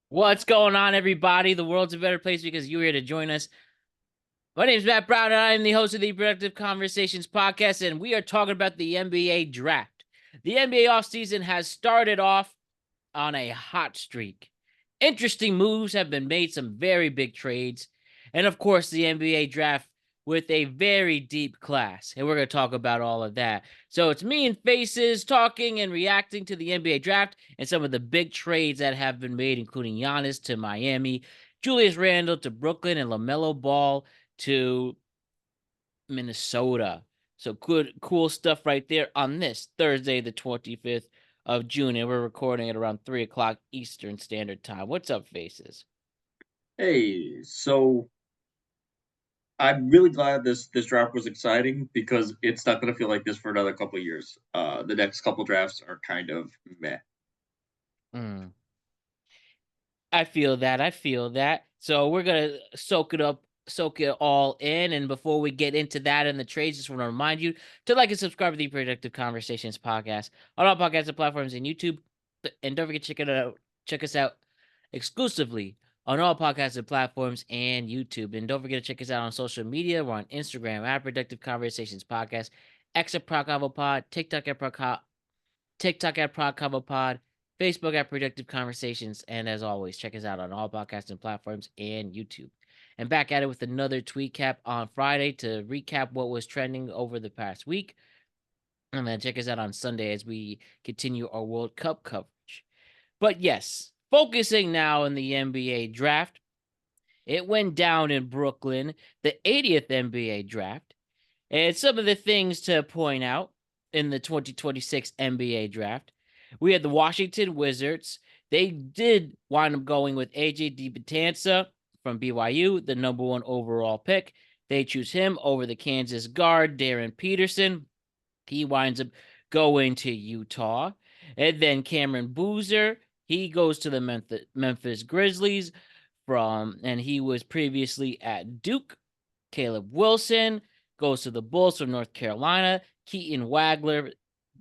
What's going on, everybody? The world's a better place because you're here to join us. My name is Matt Brown, and I am the host of the Productive Conversations podcast, and we are talking about the NBA draft. The NBA offseason has started off on a hot streak. Interesting moves have been made, some very big trades, and of course, the NBA draft with a very deep class. And we're going to talk about all of that. So it's me and Faces talking and reacting to the NBA draft and some of the big trades that have been made, including Giannis to Miami, Julius Randle to Brooklyn, and LaMelo Ball to Minnesota. So good, cool stuff right there on this Thursday, the 25th of June, and we're recording at around 3 o'clock Eastern Standard Time. What's up, Faces? Hey, so I'm really glad this draft was exciting because it's not going to feel like this for another couple of years. The next couple drafts are kind of meh. Mm, I feel that. I feel that. So we're gonna soak it all in. And before we get into that and the trades, just want to remind you to like and subscribe to the Productive Conversations podcast on all podcasts and platforms and YouTube. And don't forget to check us out exclusively on all podcasts and platforms and YouTube. And don't forget to check us out on social media. We're on Instagram at Productive Conversations Podcast, X at Proc Pod, TikTok at Prod Cover Pod, Facebook at Productive Conversations, and as always, check us out on all podcasting platforms and YouTube. And back at it with another tweet cap on Friday to recap what was trending over the past week. And then check us out on Sunday as we continue our World Cup coverage. But yes, focusing now on the NBA draft. It went down in Brooklyn, the 80th NBA draft. And some of the things to point out in the 2026 NBA draft, we had the Washington Wizards. They did wind up going with AJ Dybantsa from BYU, the number one overall pick. They choose him over the Kansas guard, Darren Peterson. He winds up going to Utah. And then Cameron Boozer, he goes to the Memphis Grizzlies and he was previously at Duke. Caleb Wilson goes to the Bulls from North Carolina. Keaton Wagler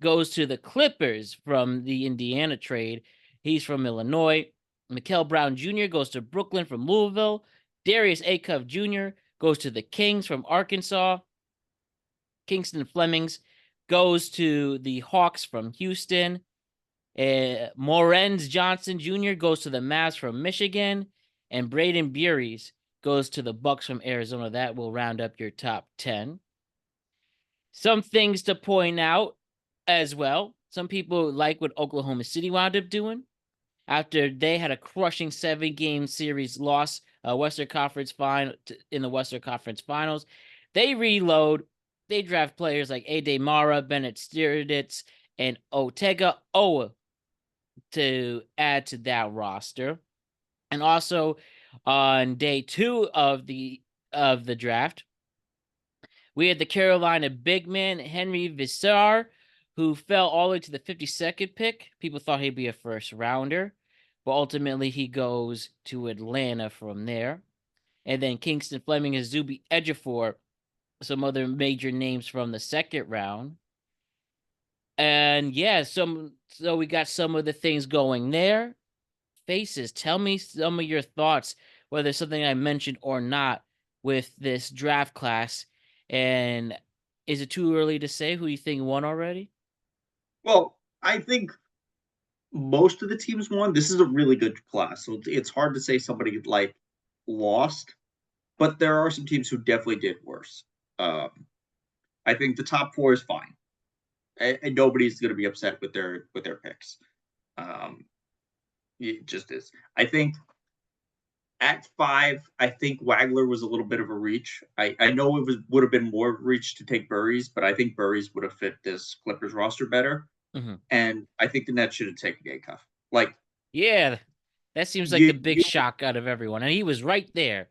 goes to the Clippers from the Indiana trade. He's from Illinois. Mikel Brown Jr. goes to Brooklyn from Louisville. Darius Acuff Jr. goes to the Kings from Arkansas. Kingston Flemings goes to the Hawks from Houston. Morenz Johnson Jr. goes to the Mavs from Michigan. And Braden Buries goes to the Bucks from Arizona. That will round up your top 10. Some things to point out as well. Some people like what Oklahoma City wound up doing after they had a crushing 7-game series loss Western Conference final in the Western Conference Finals. They reload. They draft players like Ade Mara, Bennett Stierditz, and Otega Owa to add to that roster. And also on day 2 of the draft, we had the Carolina big man Henry Visar, who fell all the way to the 52nd pick. People thought he'd be a first rounder, but ultimately he goes to Atlanta from there. And then Kingston Fleming and Zuby Ejiofor, some other major names from the second round. And yeah, so we got some of the things going there. Faces, tell me some of your thoughts, whether it's something I mentioned or not, with this draft class. And is it too early to say who you think won already? Well, I think most of the teams won. This is a really good class, so it's hard to say somebody like lost, but there are some teams who definitely did worse. I think the top four is fine, and nobody's going to be upset with their picks. Um, it just is. I think at 5, I think Wagler was a little bit of a reach. I know would have been more reach to take Burries, but I think Burries would have fit this Clippers roster better. Mm-hmm. And I think the Nets should have taken Acuff. Like Yeah, that seems like the you, big you, shock out of everyone. And he was right there.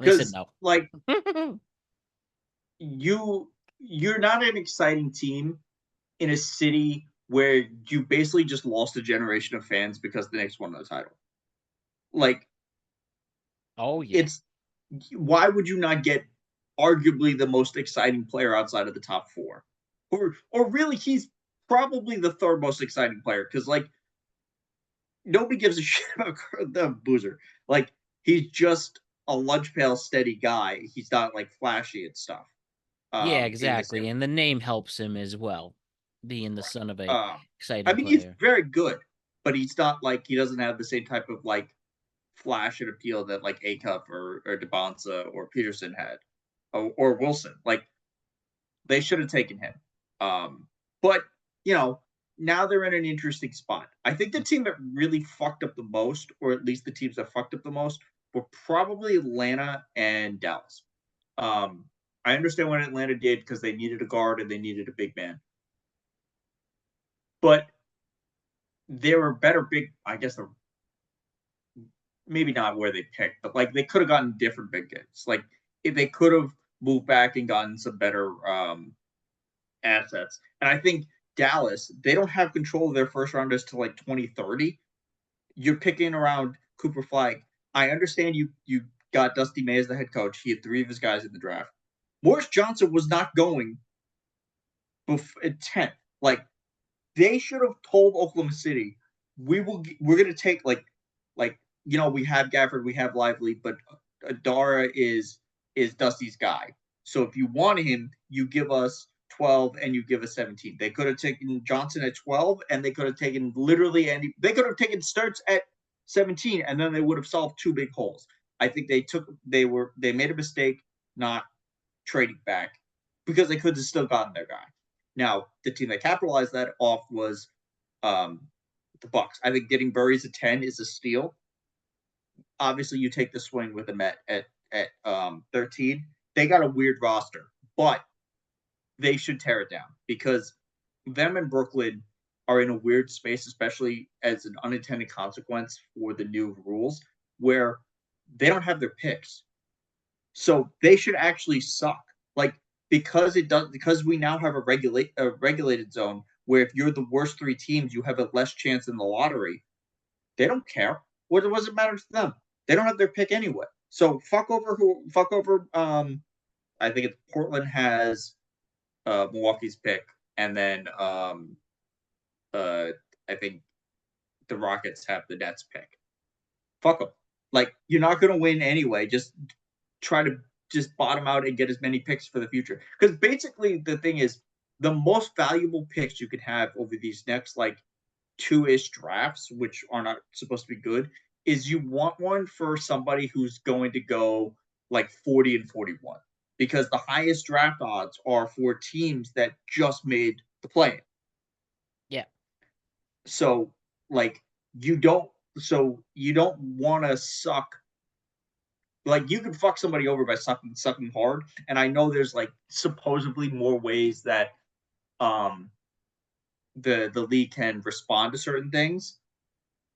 They said because no. like you're not an exciting team in a city where you basically just lost a generation of fans because the Knicks won the title. Like Oh, yeah. it's why would you not get arguably the most exciting player outside of the top four? Or really he's probably the third most exciting player because like nobody gives a shit about the Boozer. Like, he's just a lunch pail steady guy. He's not like flashy and stuff. Yeah, In the exactly, same. and the name helps him as well, being the son of a I exciting mean, he's player. very good, but he's not like he doesn't have the same type of like flash and appeal that like Acuff or Dybantsa or Peterson had, or Wilson. Like, they should have taken him. But you know, now they're in an interesting spot. I think the team that really fucked up the most, or at least the teams that fucked up the most, were probably Atlanta and Dallas. Um, I understand what Atlanta did because they needed a guard and they needed a big man, but they were better big. I guess they're maybe not where they picked, but like they could have gotten different big guys. Like, if they could have moved back and gotten some better assets. And I think Dallas, they don't have control of their first rounders till like 2030. You're picking around Cooper Flag. I understand you got Dusty May as the head coach. He had 3 of his guys in the draft. Morris Johnson was not going at 10th. Like, they should have told Oklahoma City, we're going to take we have Gafford, we have Lively, but Adara is Dusty's guy. So if you want him, you give us 12 and you give us 17. They could have taken Johnson at 12 and they could have taken literally any. They could have taken Sturts at 17 and then they would have solved 2 big holes. I think they made a mistake not trading back because they could have still gotten their guy. Now, the team that capitalized that off was the Bucks. I think getting Burries at 10 is a steal. Obviously, you take the swing with them at 13. They got a weird roster, but they should tear it down because them and Brooklyn are in a weird space, especially as an unintended consequence for the new rules, where they don't have their picks. So they should actually suck. Like, because we now have a regulated zone where if you're the worst 3 teams, you have a less chance in the lottery. They don't care. What does it matter to them? They don't have their pick anyway. So fuck over. I think it's Portland has Milwaukee's pick, and then I think the Rockets have the Nets pick. Fuck them. Like, you're not gonna win anyway. Just try to just bottom out and get as many picks for the future. Because basically the thing is, the most valuable picks you could have over these next like 2-ish drafts, which are not supposed to be good, is you want one for somebody who's going to go like 40 and 41. Because the highest draft odds are for teams that just made the play. Yeah. So like you don't want to suck. Like, you can fuck somebody over by sucking hard. And I know there's like supposedly more ways that um the league can respond to certain things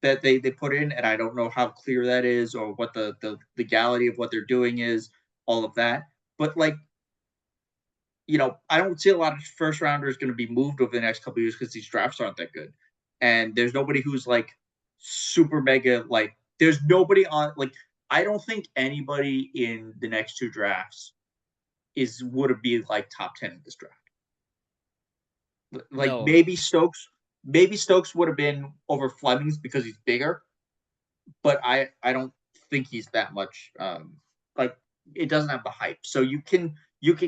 that they put in, and I don't know how clear that is or what the legality of what they're doing is, all of that. But like, I don't see a lot of first rounders going to be moved over the next couple of years because these drafts aren't that good, and there's nobody who's like super mega like. There's nobody on like. I don't think anybody in the next 2 drafts would be like top 10 in this draft. Like, No. maybe Stokes would have been over Fleming's because he's bigger, but I don't think he's that much. Like, it doesn't have the hype, so you can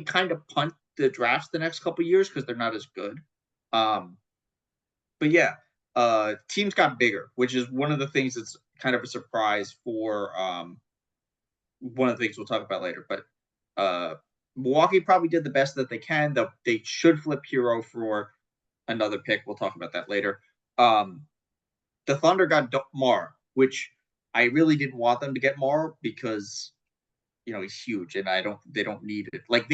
kind of punt the drafts the next couple of years because they're not as good. Um, but yeah, teams got bigger, which is one of the things that's kind of a surprise for one of the things we'll talk about later. But Milwaukee probably did the best that they can. They should flip Hero for another pick. We'll talk about that later. The Thunder got Mar, which I really didn't want them to get Mar because he's huge and they don't need it. Like,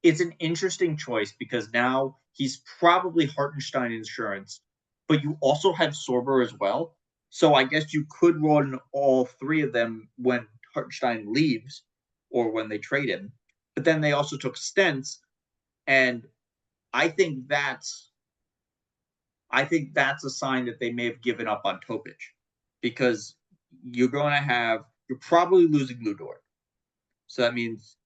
it's an interesting choice because now he's probably Hartenstein insurance, but you also have Sorber as well. So I guess you could run all 3 of them when Hartenstein leaves or when they trade him. But then they also took Stents, and I think that's a sign that they may have given up on Topic because you're probably losing Ludort. So that means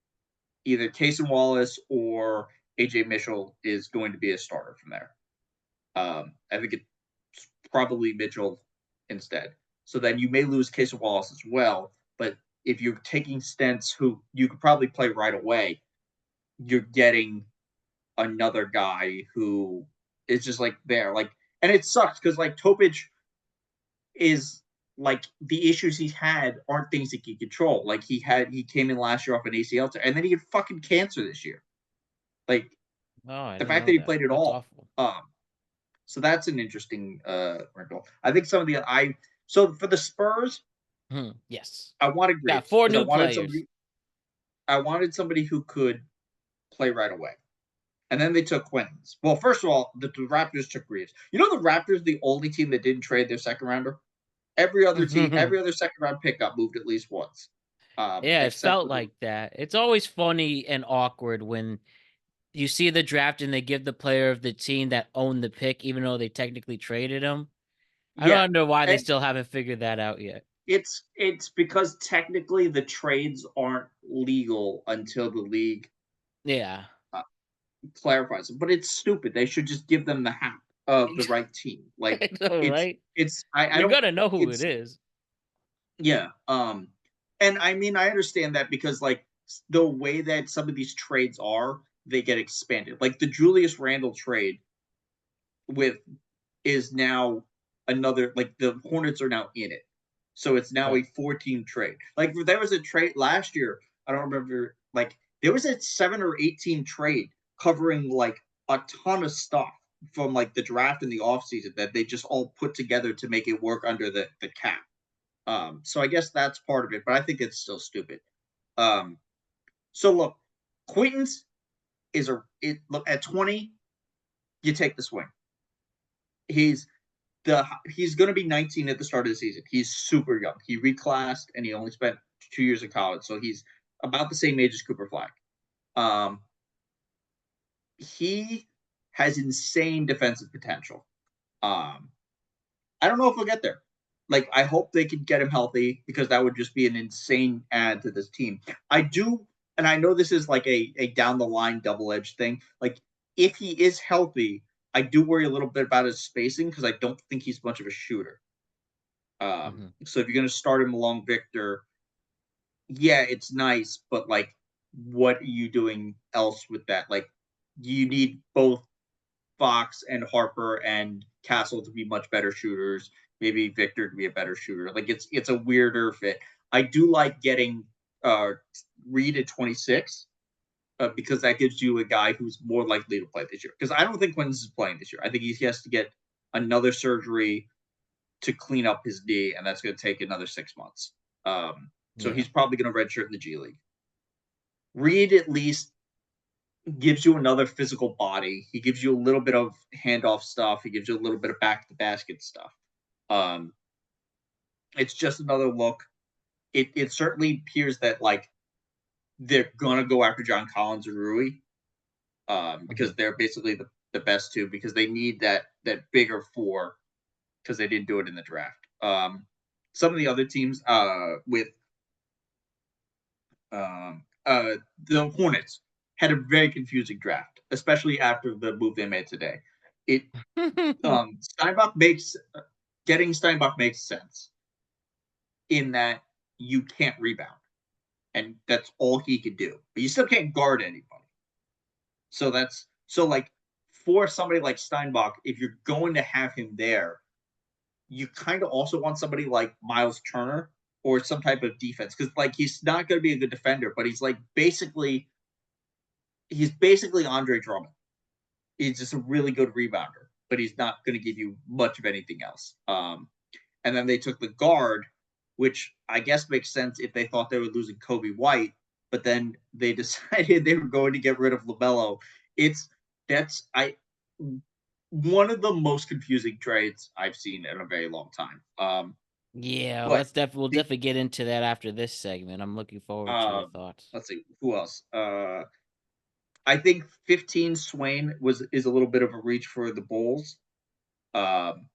either Cason Wallace or AJ Mitchell is going to be a starter from there. I think it's probably Mitchell instead. So then you may lose Casey Wallace as well. But if you're taking Stents who you could probably play right away, you're getting another guy who is just like there. Like, and it sucks because like Topic is like the issues he's had aren't things he can control. Like he came in last year off an ACL and then he had fucking cancer this year. Like Oh, I the didn't fact know that he that. played at That's all. awful. So that's an interesting wrinkle. I think some of the so for the Spurs, Yes. I wanted Got Graves 4 because new players. I wanted somebody who could play right away. And then they took Quintons. Well, first of all, the Raptors took Reeves. You know, the Raptors, the only team that didn't trade their second rounder. Every other team, every other second round pick got moved at least once, Yeah, it except felt for the like that. It's always funny and awkward when you see the draft and they give the player of the team that owned the pick, even though they technically traded him. I yeah, don't know why they and still haven't figured that out yet. it's because technically the trades aren't legal until the league Yeah. uh, clarifies it. But it's stupid. They should just give them the half of the right team. Like I know, right? I You're don't gonna know who it it's is. yeah. And I mean, I understand that because like the way that some of these trades are, they get expanded. Like the Julius Randle trade with is now another like the Hornets are now in it. So it's now Right. a 4-team trade. Like there was a trade last year, I don't remember like there was a 7 or 8 team trade covering like a ton of stuff from like the draft and the offseason that they just all put together to make it work under the cap. So I guess that's part of it, but I think it's still stupid. Um, so look, Quintons look at 20, you take the swing. He's he's going to be 19 at the start of the season. He's super young. He reclassed and he only spent 2 years in college, so he's about the same age as Cooper Flag. Um, he has insane defensive potential. Um, I don't know if he'll get there. Like, I hope they can get him healthy because that would just be an insane add to this team. I do, and I know this is like a down the line double edged thing. Like, if he is healthy, I do worry a little bit about his spacing because I don't think he's much of a shooter. So if you're going to start him along Victor, yeah, it's nice, but like, what are you doing else with that? Like, you need both Fox and Harper and Castle to be much better shooters. Maybe Victor to be a better shooter. Like it's a weirder fit. I do like getting Reed at 26 because that gives you a guy who's more likely to play this year. Because I don't think Quinn is playing this year. I think he has to get another surgery to clean up his knee, and that's going to take another 6 months. So Yeah. he's probably going to redshirt in the G League. Reed at least gives you another physical body. He gives you a little bit of handoff stuff. He gives you a little bit of back to basket stuff. Um, it's just another look. It certainly appears that like they're gonna go after John Collins and Rui because they're basically the best two because they need that bigger four because they didn't do it in the draft. Some of the other teams with the Hornets had a very confusing draft, especially after the move they made today. It Steinbach makes getting Steinbach makes sense in that you can't rebound, and that's all he could do. But you still can't guard anybody. So that's so like for somebody like Steinbach, if you're going to have him there, you kind of also want somebody like Miles Turner or some type of defense because like he's not going to be a good defender, but he's basically Andre Drummond. He's just a really good rebounder, but he's not going to give you much of anything else. And then they took the guard, which I guess makes sense if they thought they were losing Kobe White, but then they decided they were going to get rid of LaMelo. That's one of the most confusing trades I've seen in a very long time. Yeah, But we'll the definitely get into that after this segment. I'm looking forward to your thoughts. let's see who else. I think 15 Swain is a little bit of a reach for the Bulls. Um,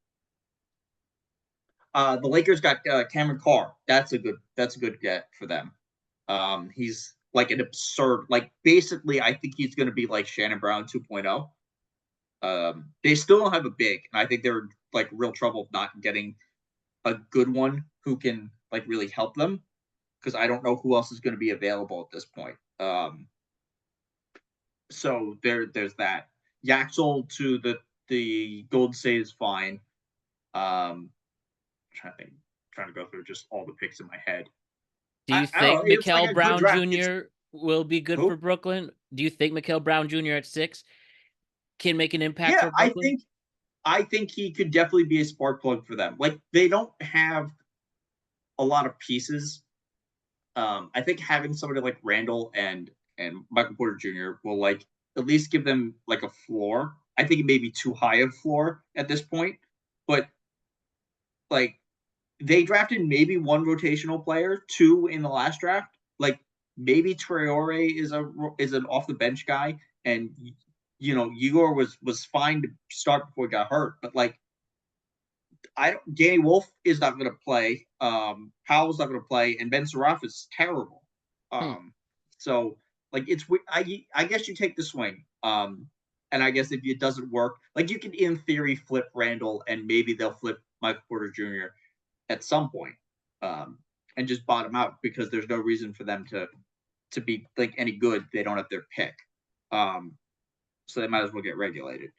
the Lakers got Cameron Carr. That's a good get for them. He's like an absurd, like basically, I think he's going to be like Shannon Brown 2.0. They still don't have a big, and I think they're like real trouble not getting a good one who can like really help them, because I don't know who else is going to be available at this point. So there's that. Yaxel to the Golden State is fine. Trying to think, trying to go through just all the picks in my head. Do you I don't think know. It's like Mikal a good Brown draft. It's Jr. will be good for who? Brooklyn? Do you think Mikal Brown Jr. at 6 can make an impact Yeah, for Brooklyn? I think he could definitely be a spark plug for them. Like they don't have a lot of pieces. I think having somebody like Randle and Michael Porter Jr. will like at least give them like a floor. I think it may be too high of floor at this point, but like they drafted maybe one rotational player, two in the last draft. Like maybe Traore is an off the bench guy, and Igor was fine to start before he got hurt, but like Danny Wolf is not going to play. Powell's not going to play, and Ben Saraf is terrible. Hmm. So like it's I guess you take the swing. And I guess if it doesn't work, like you can in theory flip Randle, and maybe they'll flip Michael Porter Jr. at some point, and just bottom out because there's no reason for them to be like any good. They don't have their pick, so they might as well get regulated.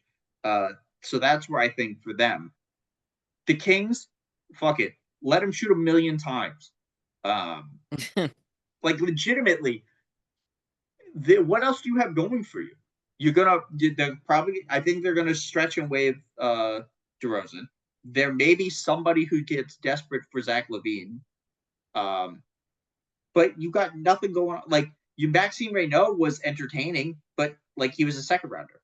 So that's where I think for them. The Kings, fuck it. Let them shoot a million times. Like legitimately, what else do you have going for you? They're probably, I think they're gonna stretch and waive DeRozan. There may be somebody who gets desperate for Zach LaVine. But you got nothing going on. Like Maxime Reynaud was entertaining, but like he was a second rounder.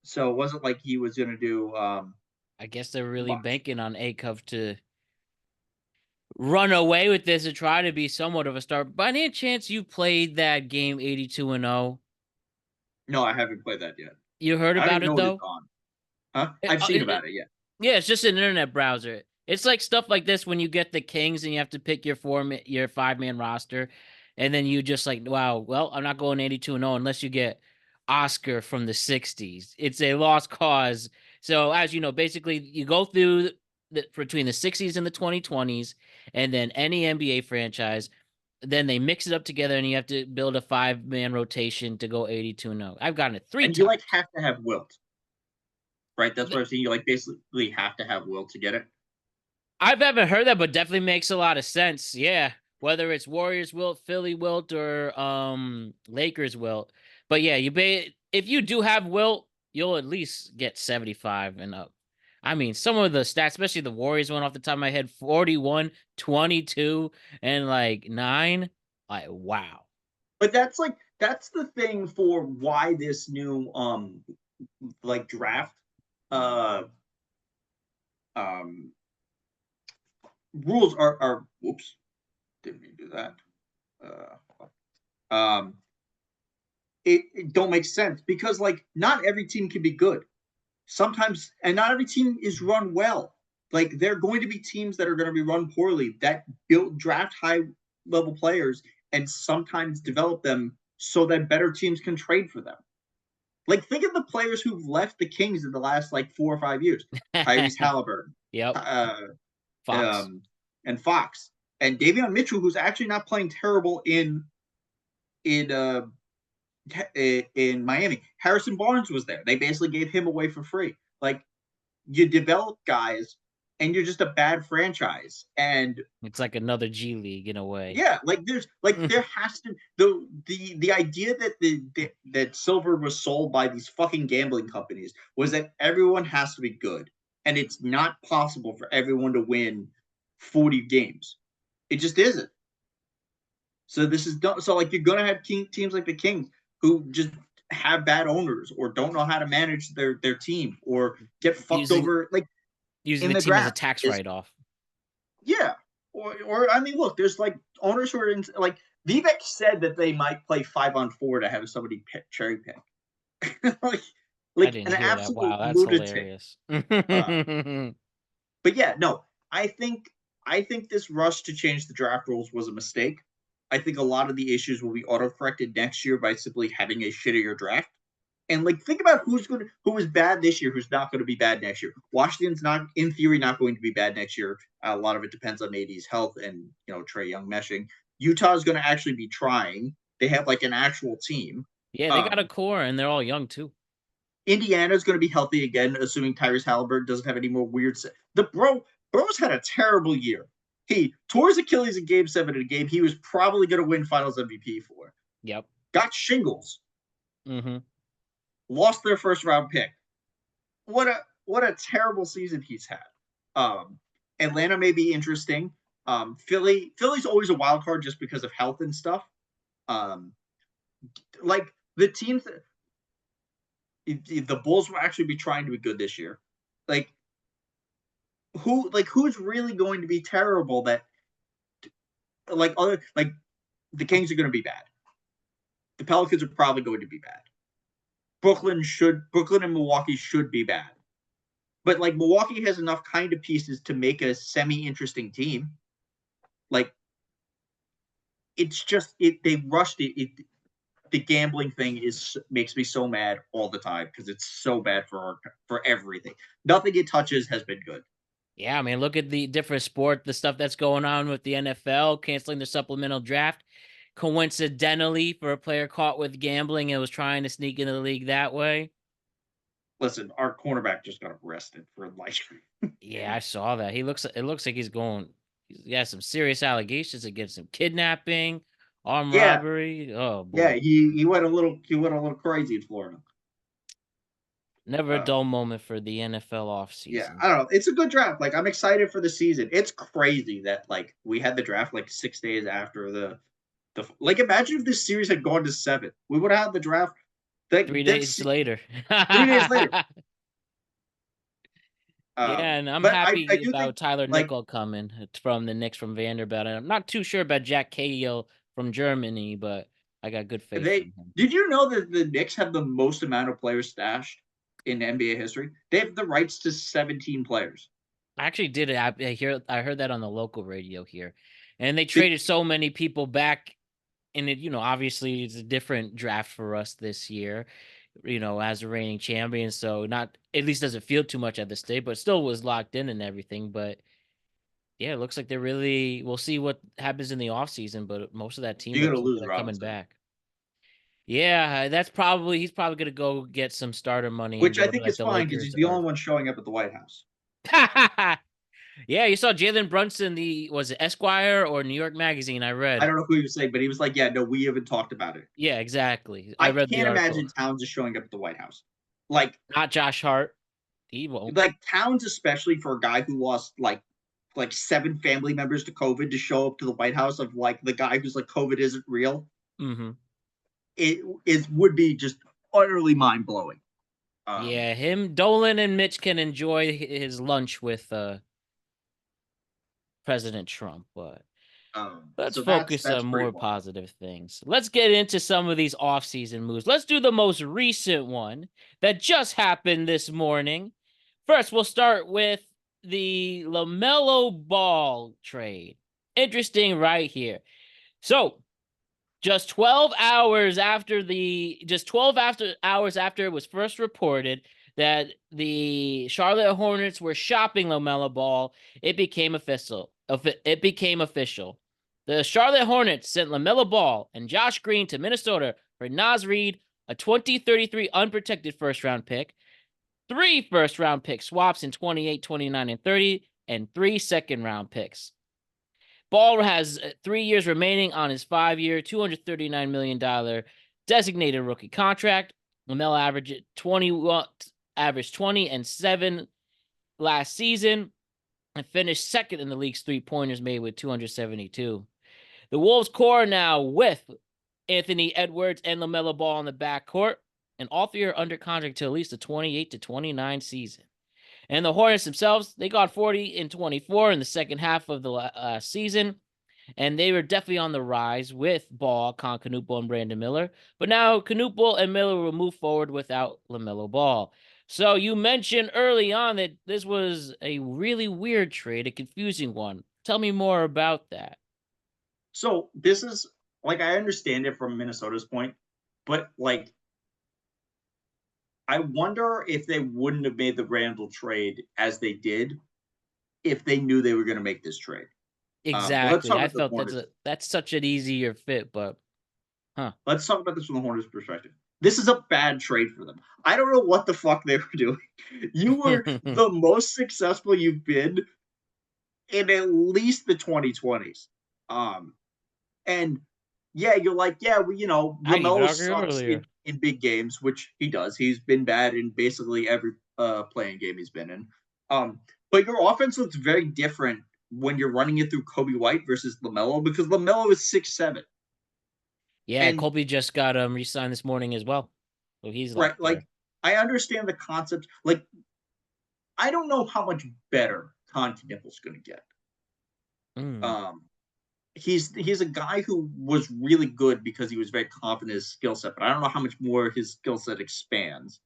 So it wasn't like he was gonna do I guess they're really much. banking on Akov to run away with this and try to be somewhat of a star. By any chance you played that game 82-0? No, I haven't played that yet. You heard I don't about even it know what it's though? on. Huh? It, I've uh, seen it, it- about it, yeah. yeah, it's just an internet browser. It's like stuff like this when you get the Kings and you have to pick your 5-man roster, and then you just like, wow, well, I'm not going 82-0 unless you get Oscar from the 60s. It's a lost cause. So as you know, basically you go through between the 60s and the 2020s, and then any NBA franchise. Then they mix it up together, and you have to build a 5-man rotation to go 82-0. I've gotten it 3 And you like times. have to have Wilt, right? That's what I'm saying. You like basically have to have Wilt to get it. I've never heard that, but definitely makes a lot of sense. Yeah. Whether it's Warriors wilt, Philly wilt, or Lakers wilt. But yeah, if you do have wilt, you'll at least get 75 and up. I mean, some of the stats, especially the Warriors one off the top of my head, 41, 22, and like 9. Like, wow. But that's the thing for why this new like draft uh um rules are whoops, didn't mean to do that. Um it don't make sense because like not every team can be good. Sometimes, and not every team is run well. Like there are going to be teams that are going to be run poorly that build draft high level players and sometimes develop them so that better teams can trade for them. Like think of the players who've left the Kings in the last like 4 or 5 years: Tyrese Halliburton, Yep. uh, Fox. and Fox, and Davion Mitchell, who's actually not playing terrible in uh, in Miami. Harrison Barnes was there. They basically gave him away for free. Like you develop guys, and you're just a bad franchise. And It's like another G League in a way. yeah, like there has to the idea that that silver was sold by these fucking gambling companies was that everyone has to be good, and it's not possible for everyone to win 40 games. It just isn't. So this is so like you're gonna have teams like the Kings who just have bad owners or don't know how to manage their team or get fucked using over like using in the the team as a draft. tax Is write-off. yeah. Or I mean, look, there's like owners who are in like Vivek said that they might play 5-on-4 to have somebody cherry pick. like I like didn't an hear that. absolute Wow, that's lunatic. hilarious. Uh, but yeah, no, I think this rush to change the draft rules was a mistake. I think a lot of the issues will be auto corrected next year by simply having a shittier draft. And like, think about who was bad this year, who's not going to be bad next year. Washington's not, in theory, not going to be bad next year. A lot of it depends on AD's health and Trae Young meshing. Utah's going to actually be trying. They have like an actual team. Yeah, they got a core, and they're all young too. Indiana's going to be healthy again, assuming Tyrese Halliburton doesn't have any more weird. Bro's had a terrible year. He tore his Achilles in Game 7 in a game he was probably going to win Finals MVP for. Yep. Got shingles. Mm-hmm. Lost their first round pick. What a terrible season he's had. Atlanta may be interesting. Philly's always a wild card just because of health and stuff. Like the teams that if the Bulls will actually be trying to be good this year. Who's really going to be terrible that the Kings are going to be bad. The Pelicans are probably going to be bad. Brooklyn and Milwaukee should be bad. But like Milwaukee has enough kind of pieces to make a semi-interesting team. Like it's just they rushed it. The gambling thing makes me so mad all the time because it's so bad for everything. Nothing it touches has been good. Yeah, I mean, look at the different sport, the stuff that's going on with the NFL canceling the supplemental draft. Coincidentally, for a player caught with gambling and was trying to sneak into the league that way. Listen, our cornerback just got arrested for Yeah, I saw that. It looks like he has some serious allegations against him, kidnapping, armed robbery. Oh boy. Yeah, he went a little crazy in Florida. Never a dull moment for the NFL offseason. Yeah, I don't know. It's a good draft. Like, I'm excited for the season. It's crazy that like we had the draft like 6 days after the like. Imagine if this series had gone to 7. We would have had the draft 3 days later. 3 days later. Yeah, and I'm happy about Tyler Nickel coming from the Knicks from Vanderbilt. And I'm not too sure about Jack Cahill from Germany, but I got good faith in him. Did you know that the Knicks have the most amount of players stashed in NBA history? They have the rights to 17 players. I actually did it. I heard that on the local radio here, and they traded so many people back. And it, obviously it's a different draft for us this year, as a reigning champion. So not at least doesn't feel too much at the state, but still was locked in and everything. But yeah, it looks like we'll see what happens in the offseason, but most of that team You're gonna lose coming back. Yeah, he's probably gonna go get some starter money, which I think is fine because he's the only one showing up at the White House. Yeah, you saw Jalen Brunson, was it Esquire or New York Magazine? I read. I don't know who he was saying, but he was like, "Yeah, no, we haven't talked about it." Yeah, exactly. I can't imagine Towns is showing up at the White House. Like, not Josh Hart. He won't. Like Towns, especially for a guy who lost like 7 family members to COVID, to show up to the White House of like the guy who's like COVID isn't real. Mm-hmm. It would be just utterly mind blowing. Yeah, him, Dolan, and Mitch can enjoy his lunch with President Trump, but let's focus on more positive things. Let's get into some of these offseason moves. Let's do the most recent one that just happened this morning. First, we'll start with the LaMelo Ball trade. Interesting right here. So, just 12 hours after it was first reported that the Charlotte Hornets were shopping LaMelo Ball, it became official. The Charlotte Hornets sent LaMelo Ball and Josh Green to Minnesota for Naz Reid, a 2033 unprotected first-round pick, 3 first-round pick swaps in 28, 29, and 30, and 3 second-round picks. Ball has 3 years remaining on his 5-year, $239 million designated rookie contract. LaMelo averaged 20 and 7 last season and finished second in the league's three-pointers made with 272. The Wolves core now with Anthony Edwards and LaMelo Ball in the backcourt, and all 3 are under contract till at least the 28 to 29 season. And the Hornets themselves, they got 40 and 24 in the second half of the season, and they were definitely on the rise with Ball, Knuppel, and Brandon Miller. But now Knuppel and Miller will move forward without LaMelo Ball. So you mentioned early on that this was a really weird trade, a confusing one. Tell me more about that. So this is, like, I understand it from Minnesota's point, but, like, I wonder if they wouldn't have made the Randle trade as they did if they knew they were going to make this trade. But let's Exactly. talk I about the felt Hornets. that's such an easier fit, but huh. Let's talk about this from the Hornets' perspective. This is a bad trade for them. I don't know what the fuck they were doing. You were the most successful you've been in at least the 2020s. Um, and yeah, you're like, yeah, well, I even LaMelo argued sucks earlier. in big games, which he does. He's been bad in basically every playing game he's been in. But your offense looks very different when you're running it through Kobe White versus LaMelo because LaMelo is 6'7". Yeah, And Colby just got re-signed this morning as well. So he's a lot right, like better. I understand the concept. Like, I don't know how much better Nipple's gonna get. Mm. Um, he's a guy who was really good because he was very confident in his skill set, but I don't know how much more his skill set expands.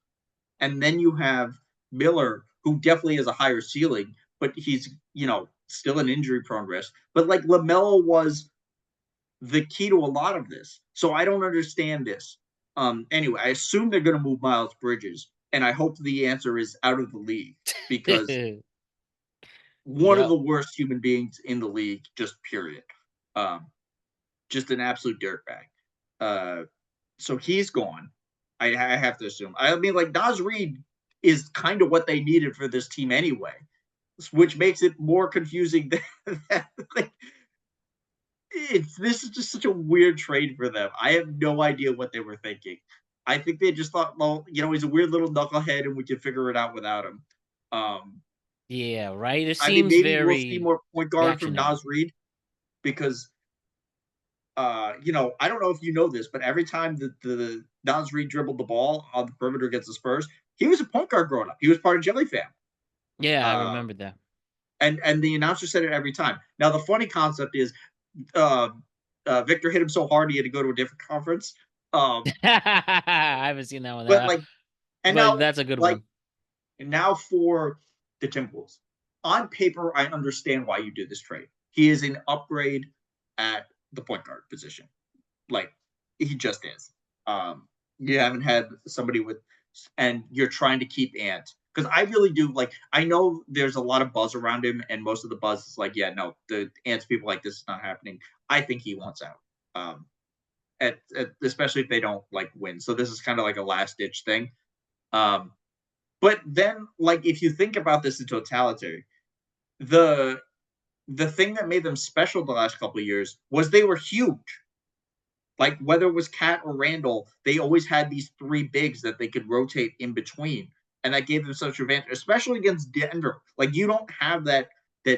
And then you have Miller, who definitely has a higher ceiling, but he's still an injury prone risk. But like LaMelo was the key to a lot of this, so I don't understand this. Anyway, I assume they're going to move Miles Bridges, and I hope the answer is out of the league because one of Yep. the worst human beings in the league, just period. Um, just an absolute dirtbag. So he's gone. I have to assume. I mean, like Naz Reid is kind of what they needed for this team anyway, which makes it more confusing than like, this is just such a weird trade for them. I have no idea what they were thinking. I think they just thought, well, he's a weird little knucklehead, and we can figure it out without him. Um, Yeah, right. It I mean, seems maybe we'll see very more point guard from reactionary. Naz Reid because I don't know if you know this, but every time the Naz Reid dribbled the ball on the perimeter against the Spurs, he was a point guard growing up. He was part of Jelly Fam. Yeah, I Uh, remember that. and the announcer said it every time. Now the funny concept is, uh, Victor hit him so hard he had to go to a different conference. Um, I haven't seen that one. but like, and But now that's a good like, one. and now for the Timberwolves. On paper, I understand why you did this trade. He is an upgrade at the point guard position. Like, he just is. You haven't had somebody with, and you're trying to keep Ant because I really do like. I know there's a lot of buzz around him, and most of the buzz is like, yeah, no, the Ant's people like this is not happening. I think he wants out. Especially if they don't like win. So this is kind of like a last ditch thing. Um, but then, like, if you think about this in totality, the the thing that made them special the last couple of years was they were huge. Like whether it was Cat or Randle, they always had these three bigs that they could rotate in between, and that gave them such advantage, especially against Denver. Like you don't have that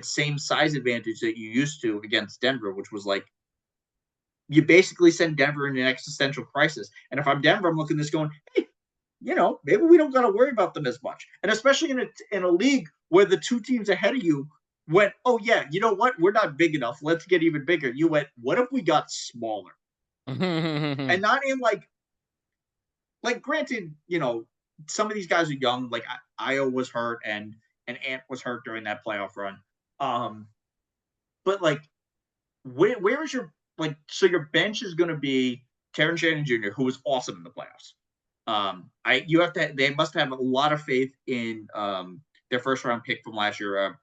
same size advantage that you used to against Denver, which was like you basically send Denver in an existential crisis. And if I'm Denver, I'm looking at this going, hey, maybe we don't got to worry about them as much. And especially in a league where the two teams ahead of you went, oh yeah, you know what? We're not big enough. Let's get even bigger. You went, what if we got smaller? And not in like granted, some of these guys are young. Like Io was hurt and Ant was hurt during that playoff run. But like, where is your so your bench is going to be Terrence Shannon Jr., who was awesome in the playoffs. They must have a lot of faith in their first round pick from last year,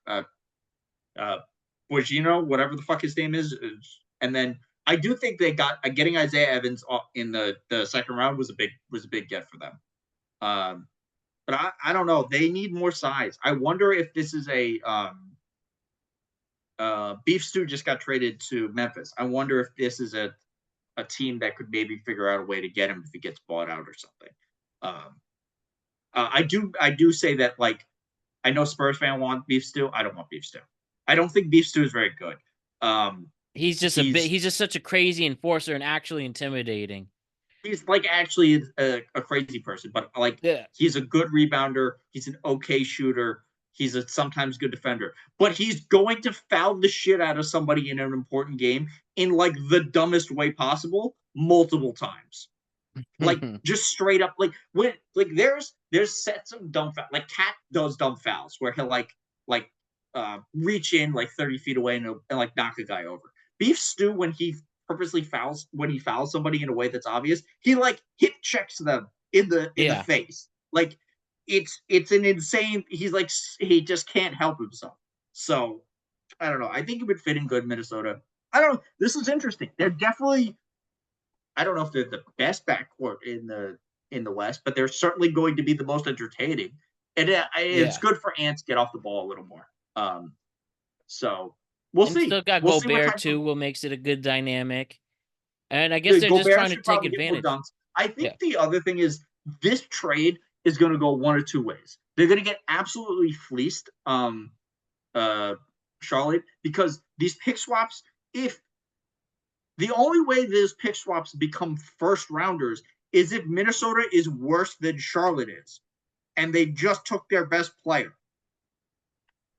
Bojino, whatever the fuck his name is, and then I do think they got getting Isaiah Evans in the second round was a big get for them. But I don't know. They need more size. I wonder if this is a Beef Stew just got traded to Memphis. I wonder if this is a team that could maybe figure out a way to get him if he gets bought out or something. I do say that like I know Spurs fan want Beef Stew. I don't want Beef Stew. I don't think Beef Stew is very good. he's just He's he's just such a crazy enforcer and actually intimidating. he's like actually a crazy person, but like Yeah. he's a good rebounder. He's an okay shooter. He's a sometimes good defender, but he's going to foul the shit out of somebody in an important game in like the dumbest way possible multiple times. Like just straight up when there's sets of dumb fouls. Like Cat does dumb fouls where he'll reach in like 30 feet away and like knock a guy over. Beef Stew when he purposely fouls somebody in a way that's obvious, he like hit checks them in the Yeah. face. Like it's an insane. He's like he just can't help himself. So I don't know. I think it would fit in good Minnesota. I don't know. This is interesting. They're definitely. I don't know if they're the best backcourt in the West, but they're certainly going to be the most entertaining. And it's Yeah. good for Ants to get off the ball a little more. So we'll And see. still got We'll see what Gobert type of too, what makes it a good dynamic. And I guess they're just Gobert trying to should take probably get more advantage. dunks. I think Yeah. the other thing is this trade is going to go one or two ways. They're going to get absolutely fleeced, Charlotte, because these pick swaps, if the only way those pick swaps become first rounders is if Minnesota is worse than Charlotte is, and they just took their best player.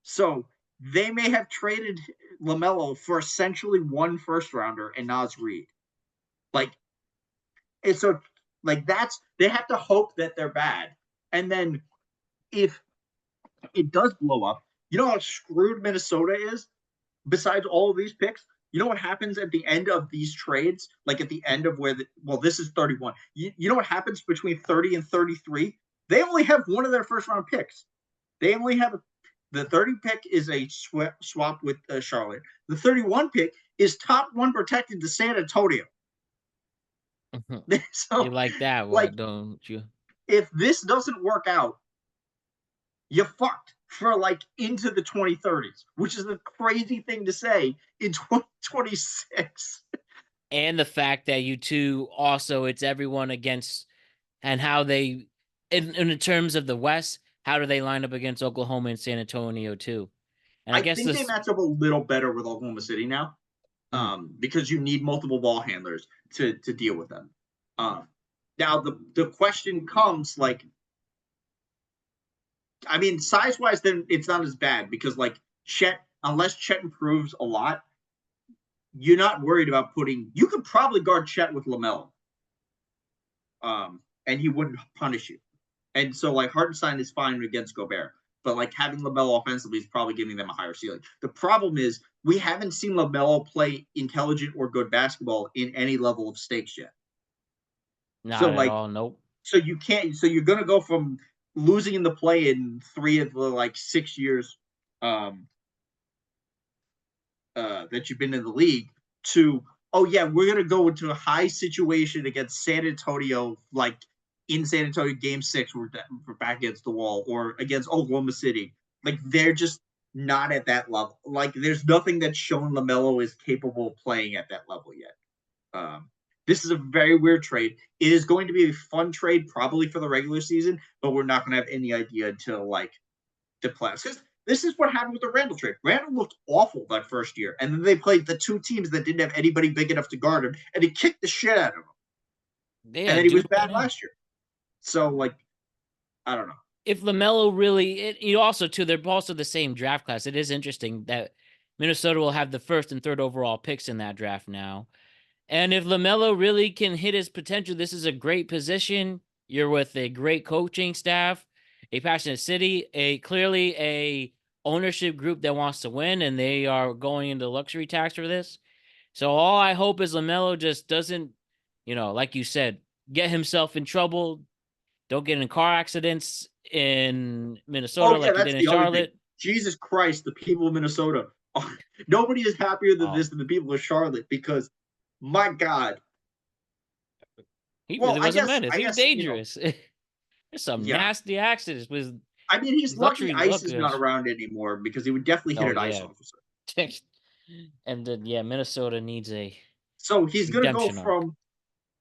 So they may have traded LaMelo for essentially one first rounder and Naz Reid. Like, and so like that's they have to hope that they're bad. And then if it does blow up, you know how screwed Minnesota is? Besides all of these picks, you know what happens at the end of these trades? Like at the end of this is 31. You know what happens between 30 and 33? They only have one of their first round picks. They only have the 30 pick is a swap with Charlotte. The 31 pick is top one protected to San Antonio. You So, like that like, one, don't you? if this doesn't work out, you fucked for like into the 2030s, which is a crazy thing to say in 2026. And the fact that you two also, it's everyone against, and how they, in terms of the West, how do they line up against Oklahoma and San Antonio too? And I I guess think they this, match up a little better with Oklahoma City now, mm, because you need multiple ball handlers to deal with them. Now the question comes like, I mean, size wise, then it's not as bad because like Chet, unless Chet improves a lot, you're not worried about putting. You could probably guard Chet with LaMelo, and he wouldn't punish you. And so like Hartenstein is fine against Gobert, but like having LaMelo offensively is probably giving them a higher ceiling. The problem is we haven't seen LaMelo play intelligent or good basketball in any level of stakes yet. So not at like, all. Nope. so you can't. So you're gonna go from losing in the play in 3 of the like 6 years um, that you've been in the league to, oh yeah, we're gonna go into a high situation against San Antonio, like in San Antonio game 6, we're back against the wall, or against Oklahoma City. Like they're just not at that level. Like there's nothing that's shown LaMelo is capable of playing at that level yet. This is a very weird trade. It is going to be a fun trade probably for the regular season, but we're not going to have any idea until like the playoffs. Because this is what happened with the Randle trade. Randle looked awful that first year, and then they played the two teams that didn't have anybody big enough to guard him, and he kicked the shit out of him. And Yeah, then he was dude. bad last year. So like, I don't know. If LaMelo really, you also too, they're also the same draft class. It is interesting that Minnesota will have the first and third overall picks in that draft now. And if LaMelo really can hit his potential, this is a great position. You're with a great coaching staff, a passionate city, a clearly a ownership group that wants to win, and they are going into luxury tax for this. So all I hope is LaMelo just doesn't, like you said, get himself in trouble. Don't get in car accidents in Oh Minnesota yeah, like he that's did in the other thing. Charlotte. Jesus Christ, the people of Minnesota. Nobody is happier than Oh, this than the people of Charlotte because, my God. he Well, really wasn't menace. I He was guess dangerous. There's some yeah. nasty accidents with I mean, he's lucky luxury Ice is not luggage. around anymore because he would definitely hit Oh an Ice yeah. officer. And then yeah, Minnesota needs a So he's going to go redemption arc. from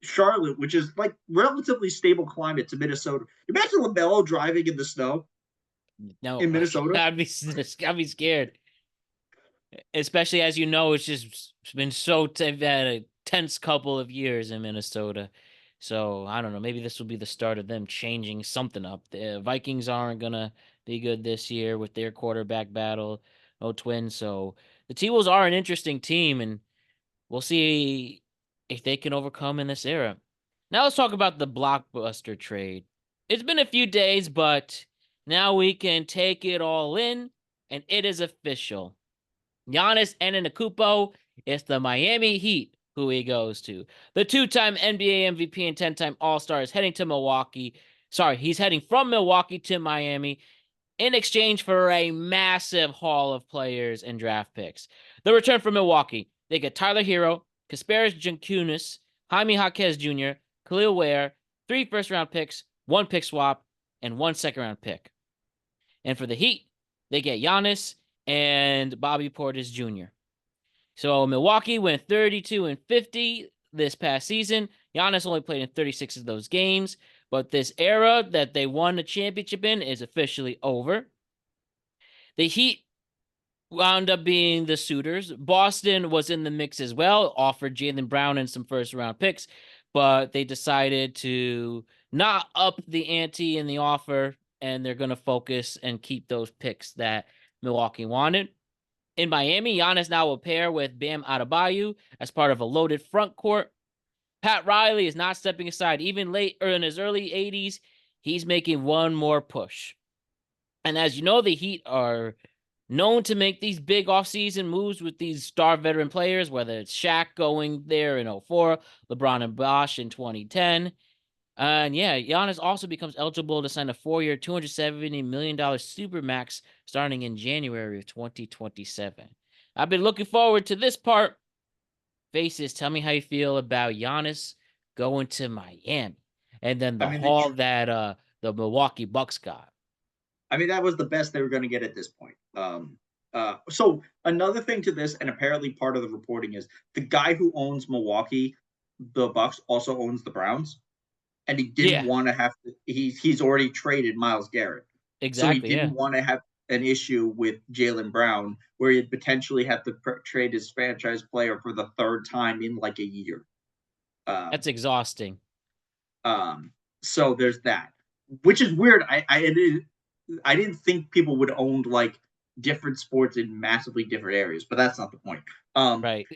Charlotte, which is like relatively stable climate, to Minnesota. Imagine LaMelo driving in the snow No, in Minnesota. I'd be scared. Especially as you know, it's just been so a tense couple of years in Minnesota. So I don't know. Maybe this will be the start of them changing something up. The Vikings aren't gonna be good this year with their quarterback battle. No Twins. So the T-Wolves are an interesting team, and we'll see if they can overcome in this era. Now let's talk about the blockbuster trade. It's been a few days, but now we can take it all in, and it is official. Giannis Antetokounmpo is the Miami Heat who he goes to. The two-time NBA MVP and 10-time All-Star is heading to Milwaukee. Sorry, he's heading from Milwaukee to Miami in exchange for a massive haul of players and draft picks. The return from Milwaukee, they get Tyler Hero, Kasparis Jankunas, Jaime Jaquez Jr., Khalil Ware, 3 first-round picks, 1 pick swap, and 1 second-round pick. And for the Heat, they get Giannis and Bobby Portis Jr. So Milwaukee went 32-50 this past season. Giannis only played in 36 of those games, but this era that they won the championship in is officially over. The Heat wound up being the suitors. Boston was in the mix as well, offered Jaylon Brown and some first-round picks, but they decided to not up the ante in the offer, and they're going to focus and keep those picks that Milwaukee wanted. In Miami, Giannis now will pair with Bam Adebayo as part of a loaded front court. Pat Riley is not stepping aside. Even late or in his early 80s, he's making one more push. And as you know, the Heat are known to make these big offseason moves with these star veteran players, whether it's Shaq going there in 04, LeBron and Bosh in 2010. And yeah, Giannis also becomes eligible to sign a 4-year, $270 million supermax starting in January of 2027. I've been looking forward to this part. Faces, tell me how you feel about Giannis going to Miami, and then the haul that the Milwaukee Bucks got. I mean, that was the best they were going to get at this point. So another thing to this, and apparently part of the reporting is the guy who owns Milwaukee, the Bucks, also owns the Browns. And he didn't want to have to. He's already traded Myles Garrett, exactly. So he didn't want to have an issue with Jaylon Brown, where he'd potentially have to trade his franchise player for the 3rd time in like a year. That's exhausting. So there's that, which is weird. I didn't think people would own like different sports in massively different areas, but that's not the point. Right.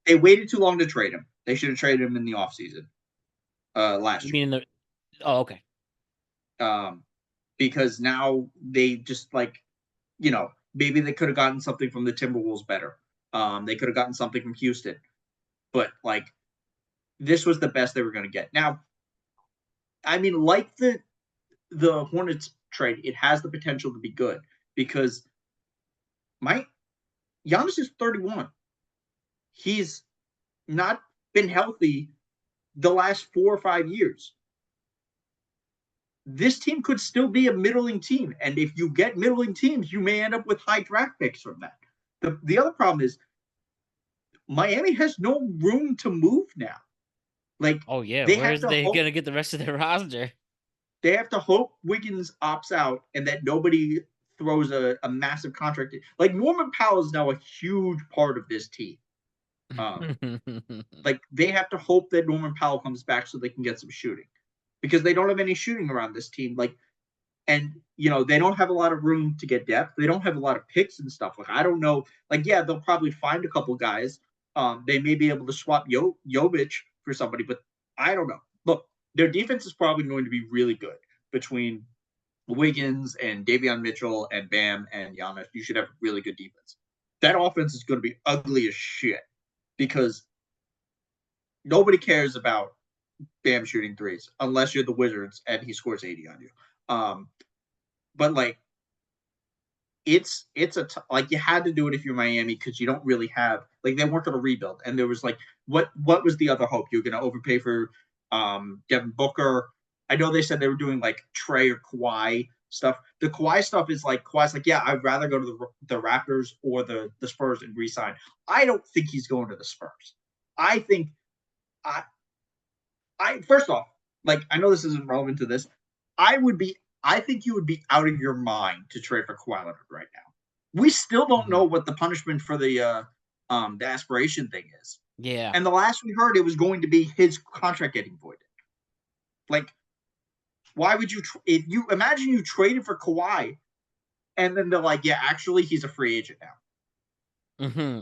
They waited too long to trade him. They should have traded him in the offseason. Last year. Oh, okay. Because now they just like, maybe they could have gotten something from the Timberwolves better. They could have gotten something from Houston, but like, this was the best they were going to get. Now, I mean, like the Hornets trade, it has the potential to be good because Giannis is 31. He's not been healthy the last 4 or 5 years. This team could still be a middling team. And if you get middling teams, you may end up with high draft picks from that. The other problem is Miami has no room to move now. Like, oh, yeah. Where's they going to get the rest of their roster? They have to hope Wiggins opts out and that nobody throws a massive contract. Like, Norman Powell is now a huge part of this team. Like, they have to hope that Norman Powell comes back so they can get some shooting, because they don't have any shooting around this team. Like, and they don't have a lot of room to get depth. They don't have a lot of picks and stuff. Like, I don't know. Like, yeah, they'll probably find a couple guys. They may be able to swap Jovic for somebody, but I don't know. Look, their defense is probably going to be really good between Wiggins and Davion Mitchell and Bam and Giannis. You should have really good defense. That offense is going to be ugly as shit because nobody cares about Bam shooting threes unless you're the Wizards and he scores 80 on you. But like, it's like, you had to do it if you're Miami because you don't really have, like, they weren't going to rebuild, and there was like, what was the other hope? You're going to overpay for Devin Booker. I know they said they were doing like Trey or Kawhi stuff. The Kawhi stuff is like, Kawhi's like, yeah, I'd rather go to the Raptors or the Spurs and re-sign. I don't think he's going to the Spurs. I think first off, like, I know this isn't relevant to this. I think you would be out of your mind to trade for Kawhi Leonard right now. We still don't know what the punishment for the aspiration thing is. Yeah. And the last we heard, it was going to be his contract getting voided. Like, why would you if you imagine you traded for Kawhi and then they're like, yeah, actually he's a free agent now. Mm-hmm.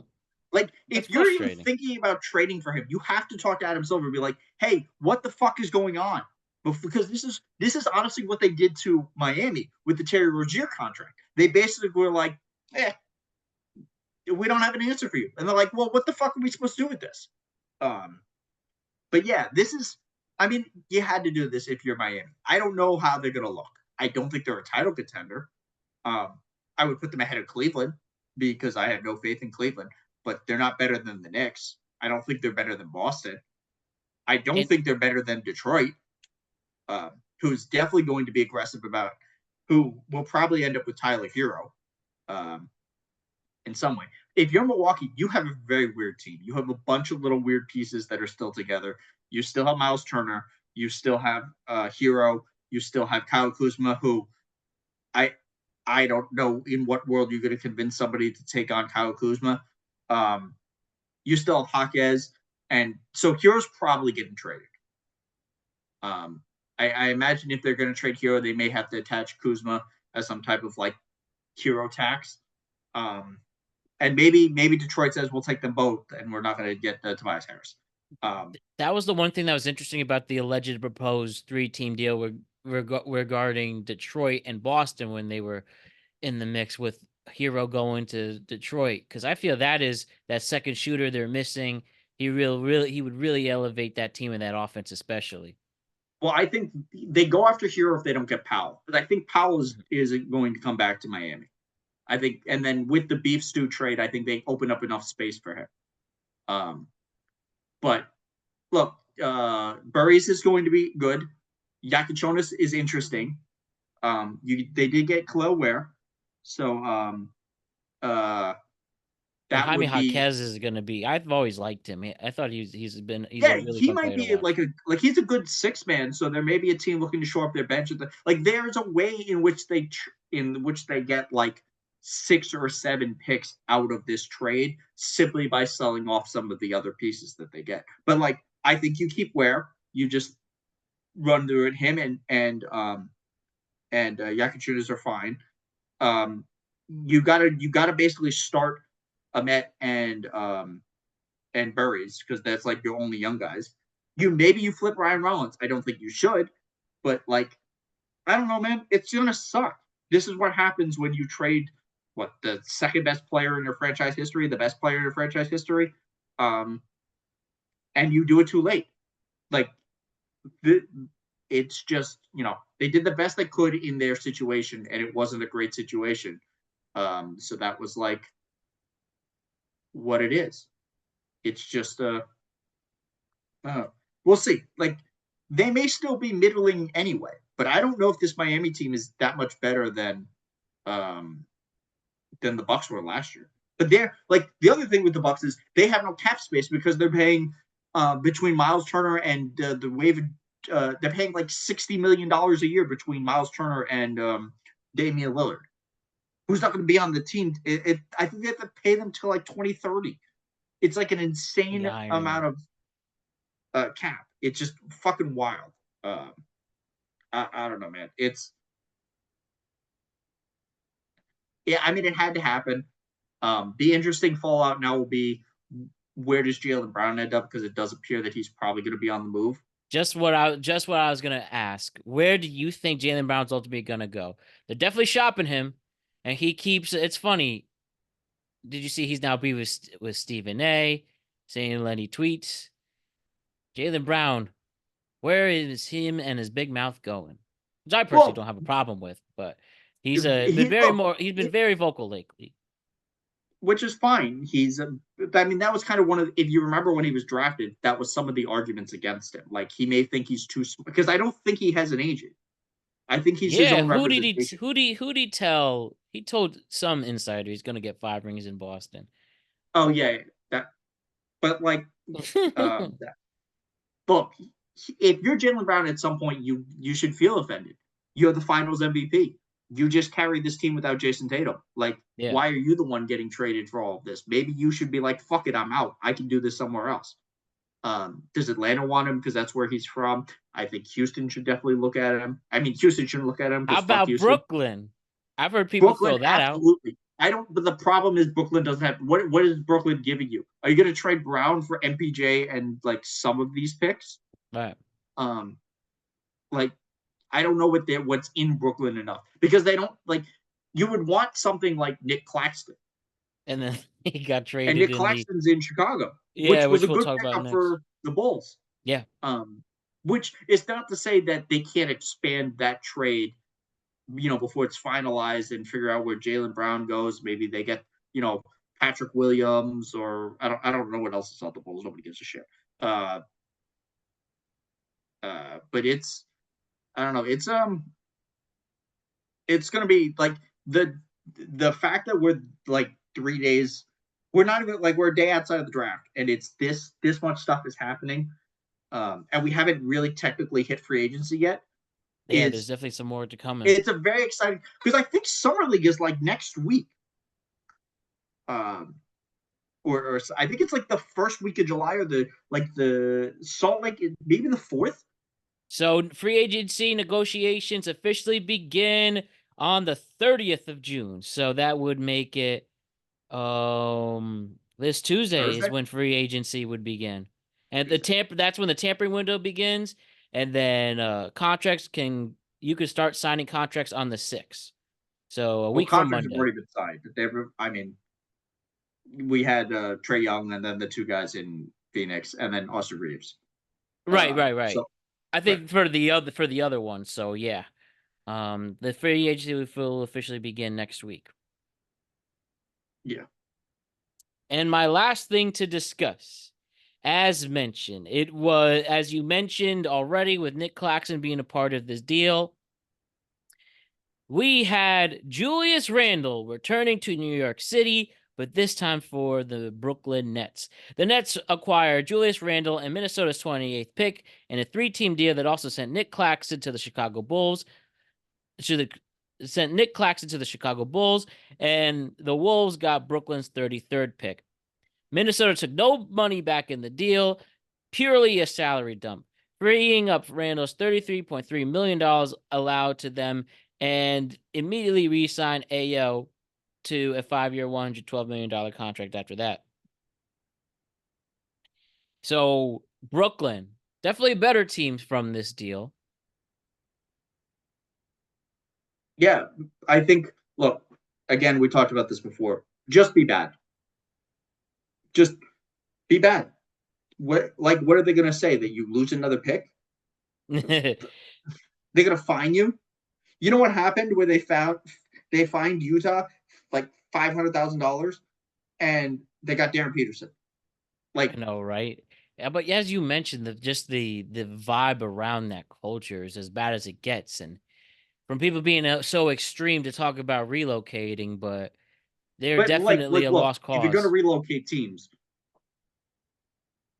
Like, if you're even thinking about trading for him, you have to talk to Adam Silver and be like, hey, what the fuck is going on? Because this is honestly what they did to Miami with the Terry Rozier contract. They basically were like, we don't have an answer for you. And they're like, well, what the fuck are we supposed to do with this? But yeah, this is I mean, you had to do this if you're Miami. I don't know how they're going to look. I don't think they're a title contender. I would put them ahead of Cleveland because I have no faith in Cleveland, but they're not better than the Knicks. I don't think they're better than Boston. I don't And think they're better than Detroit, who's definitely going to be aggressive about, who will probably end up with Tyler Hero in some way. If you're Milwaukee, you have a very weird team. You have a bunch of little weird pieces that are still together. You still have Miles Turner. You still have Hero. You still have Kyle Kuzma, who I don't know in what world you're going to convince somebody to take on Kyle Kuzma. You still have Jaquez, and so Hero's probably getting traded. I imagine if they're going to trade Hero, they may have to attach Kuzma as some type of like Hero tax. And maybe Detroit says we'll take them both, and we're not going to get Tobias Harris. that was the one thing that was interesting about the alleged proposed 3-team deal regarding Detroit and Boston when they were in the mix with Hero going to Detroit, because I feel that is that second shooter they're missing. He would really elevate that team and that offense, especially. Well, I think they go after Hero if they don't get Powell, but I think Powell is going to come back to Miami. I think, and then with the Beef Stew trade, I think they open up enough space for him. But look, Burries is going to be good. Yakichonis is interesting. They did get Khalil Ware, so that Jaime would be. Jaquez is going to be. I've always liked him. I thought he's a really He fun might player to be watch. like he's a good 6-man. So there may be a team looking to shore up their bench. There's a way in which they get like 6 or 7 picks out of this trade simply by selling off some of the other pieces that they get. But like I think you keep Ware, you just run through it. Him and Yakichunas are fine. You gotta basically start Ahmet and Burries because that's like your only young guys. You flip Ryan Rollins. I don't think you should, but like I don't know, man. It's gonna suck. This is what happens when you trade the second best player in your franchise history, the best player in your franchise history, and you do it too late. Like it's just they did the best they could in their situation, and it wasn't a great situation. So that was like what it is. It's just we'll see. Like they may still be middling anyway, but I don't know if this Miami team is that much better than the Bucks were last year. But they're like the other thing with the Bucks is they have no cap space because they're paying between Miles Turner and the wave. They're paying like $60 million a year between Miles Turner and Damian Lillard, who's not going to be on the team. I think they have to pay them till like 2030. It's like an insane amount of cap. It's just fucking wild. I don't know, man. I mean, it had to happen. The interesting fallout now will be where does Jaylon Brown end up, because it does appear that he's probably going to be on the move. Just what I was gonna ask. Where do you think Jaylon Brown's ultimately gonna go? They're definitely shopping him, and he keeps. It's funny. Did you see he's now be with Stephen A. saying Lenny tweets, Jaylon Brown, where is him and his big mouth going? Which I personally don't have a problem with, but he's been very vocal lately. Which is fine. That was kind of one of, if you remember when he was drafted, that was some of the arguments against him. Like he may think he's too small, because I don't think he has an agent. I think he's his own representation. Who did he tell? He told some insider he's going to get 5 rings in Boston. Oh yeah, but like, look, if you're Jaylon Brown, at some point you should feel offended. You're the Finals MVP. You just carried this team without Jason Tatum. Like, why are you the one getting traded for all of this? Maybe you should be like, fuck it, I'm out. I can do this somewhere else. Does Atlanta want him because that's where he's from? I think Houston should definitely look at him. I mean, Houston shouldn't look at him. How about Brooklyn? I've heard people throw that absolutely out. I don't, but the problem is Brooklyn doesn't have, what is Brooklyn giving you? Are you going to trade Brown for MPJ and like some of these picks? Right. Like, I don't know what's in Brooklyn enough, because they don't, like, you would want something like Nick Claxton. And then he got traded. And Nick Claxton's in Chicago, which was a good pickup for the Bulls. Yeah. which is not to say that they can't expand that trade, before it's finalized and figure out where Jaylon Brown goes. Maybe they get, Patrick Williams, or I don't know what else is on the Bulls. Nobody gives a shit. But I don't know. It's gonna be like the fact that we're like 3 days. We're not even like we're a day outside of the draft, and it's this much stuff is happening, and we haven't really technically hit free agency yet. Yeah, there's definitely some more to come. It's a very exciting because I think Summer League is like next week. Or I think it's like the first week of July, or the Salt Lake, maybe the 4th. So free agency negotiations officially begin on the 30th of June. So that would make it this Tuesday Thursday? is when free agency would begin. And that's when the tampering window begins. And then you can start signing contracts on the 6th. So a week from Contracts Monday. have already been signed. We had Trae Young, and then the two guys in Phoenix, and then Austin Reeves. Right. So, I think for the other one. So yeah. The free agency will officially begin next week. yeah. And my last thing to discuss, as mentioned, it was, as you mentioned already, with Nick Claxton being a part of this deal, we had Julius Randle returning to New York City, but this time for the Brooklyn Nets. The Nets acquired Julius Randle and Minnesota's 28th pick in a 3-team deal that also sent Nick Claxton to the Chicago Bulls. Sent Nick Claxton to the Chicago Bulls, and the Wolves got Brooklyn's 33rd pick. Minnesota took no money back in the deal, purely a salary dump, freeing up Randle's $33.3 million allowed to them, and immediately re-signed Ayo to a 5-year, $112 million contract after that. So Brooklyn, definitely better teams from this deal. Yeah, I think, look, again, we talked about this before. Just be bad. Just be bad. What are they going to say? That you lose another pick? They're going to fine you? You know what happened where they fined Utah like $500,000, and they got Darren Peterson. I know, right? Yeah, but as you mentioned, the vibe around that culture is as bad as it gets, and from people being so extreme to talk about relocating, but they're definitely a look, lost if you're going to cause. relocate teams,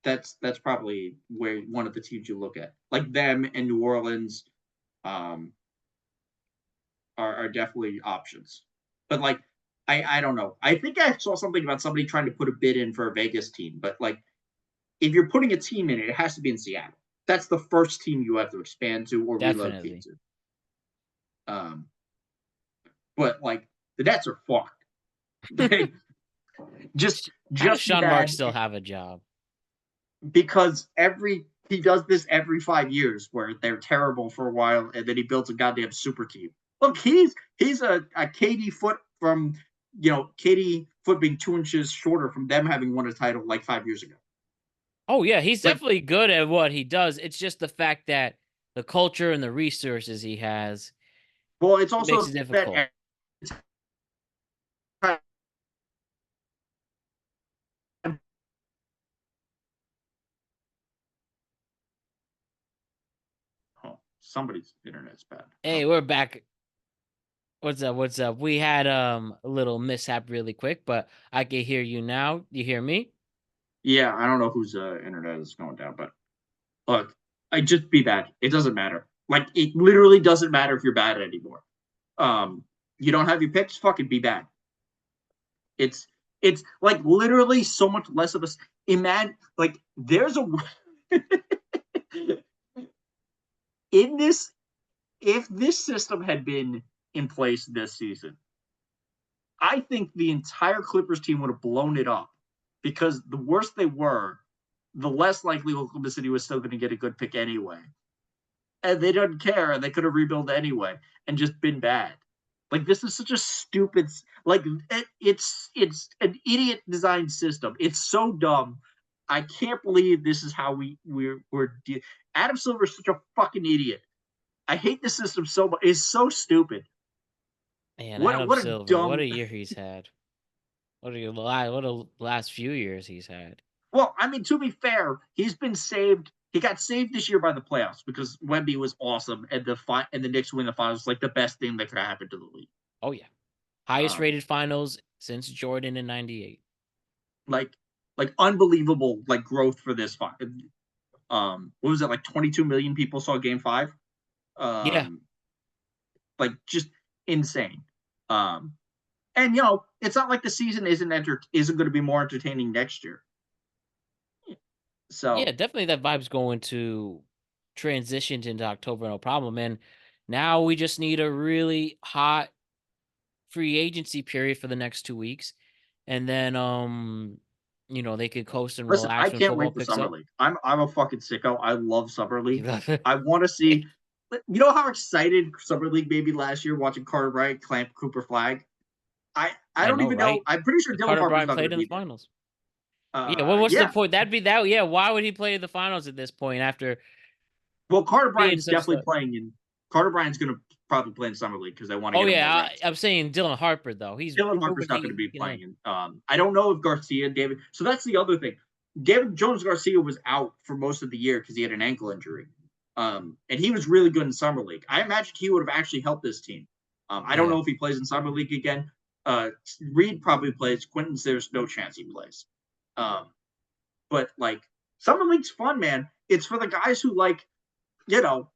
that's probably where one of the teams you look at, like them and New Orleans, are definitely options. But like, I don't know. I think I saw something about somebody trying to put a bid in for a Vegas team, but like, if you're putting a team in, it has to be in Seattle. That's the first team you have to expand to or relocate Definitely. to. But like, the Nets are fucked. They just How does be Sean Marks bad, still have a job? because he does this every 5 years where they're terrible for a while, and then he builds a goddamn super team. Look, he's a KD foot from KD foot being 2 inches shorter from them having won a title like 5 years ago. Oh yeah, he's Like, definitely good at what he does. It's just the fact that the culture and the resources he has well, it's makes also it that difficult. oh, somebody's internet's bad. Hey, we're back. What's up? What's up? We had a little mishap really quick, but I can hear you now. You hear me? Yeah, I don't know whose internet is going down, but look, I just be bad. It doesn't matter. Like, it literally doesn't matter if you're bad anymore. You don't have your picks, fucking be bad. It's like literally so much less of a imagine. Like, there's a in this if this system had been in place this season, I think the entire Clippers team would have blown it up, because the worse they were, the less likely Oklahoma City was still going to get a good pick anyway. And they didn't care, and they could have rebuilt anyway and just been bad. Like, this is such a stupid, like, it's an idiot designed system. It's so dumb. I can't believe this is how Adam Silver is such a fucking idiot. I hate the system so much. It's so stupid. Man, What Adam what a Silver, what dumb. a year he's had. What a last few years he's had. Well, I mean, to be fair, he's been saved. He got saved this year by the playoffs because Wemby was awesome, and the Knicks win the finals, like the best thing that could have happened to the league. Oh yeah. Highest Um, rated finals since Jordan in 98. like unbelievable like growth for this. What was it, like 22 million people saw Game 5? Yeah. Like just insane. Um, and it's not like the season isn't going to be more entertaining next year. Yeah, So definitely that vibe's going to transition into October, no problem. And now we just need a really hot free agency period for the next 2 weeks. And then they could coast and listen, I relax when can't football wait for picks Summer up. League. I'm a fucking sicko. I love Summer League. I I want to see. You know how excited Summer League made me last year watching Carter Bryant clamp Cooper Flag. I don't know, even know. right? I'm pretty sure The Dylan Carter Harper's Bryant not going played to in the be there. finals. Yeah, what's the Yeah. point? That'd be that. Yeah, why would he play in the finals at this point after Well, being such the? Carter Bryant's going to probably play in Summer League because they want to Oh get him more yeah, reps. I'm saying Dylan Harper though. He's Dylan proven Harper's not going to he be can hang. playing. I don't know if Garcia, David. So that's the other thing. David Jones Garcia was out for most of the year because he had an ankle injury. And he was really good in Summer League. I imagined he would have actually helped this team. I don't Yeah. know if he plays in Summer League again. Reed probably plays. Quentin, there's no chance he plays. But like Summer League's fun, man. It's for the guys who like, you know,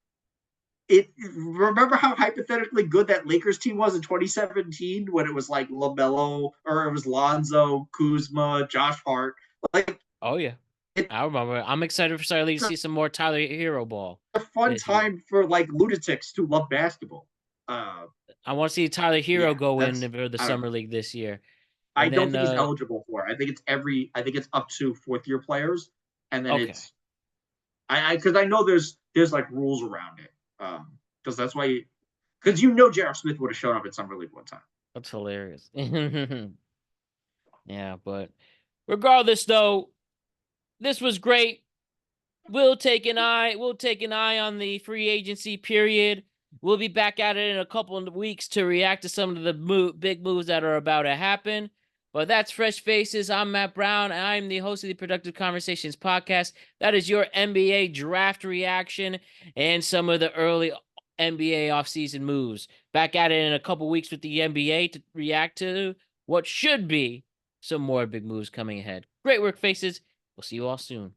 remember how hypothetically good that Lakers team was in 2017 when it was like LaMelo or it was Lonzo, Kuzma, Josh Hart. Like Oh yeah. it's I remember. I'm excited for Charlie to see some more Tyler Hero ball a fun this year. time for like lunatics who love basketball. Uh, I want to see Tyler Hero yeah, go in that's for the I don't summer know. league this year. I And don't then think he's eligible for it. I think it's up to fourth year players, and then okay. it's because I know there's like rules around it. Because that's why because J.R. Smith would have shown up at summer league one time. That's hilarious. Yeah, but regardless though, this was great. We'll take an eye on the free agency period. We'll be back at it in a couple of weeks to react to some of the big moves that are about to happen. But that's Fresh Faces. I'm Matt Brown, and I'm the host of the Productive Conversations podcast. That is your NBA draft reaction and some of the early NBA offseason moves. Back at it in a couple weeks with the NBA to react to what should be some more big moves coming ahead. Great work, Faces. We'll see you all soon.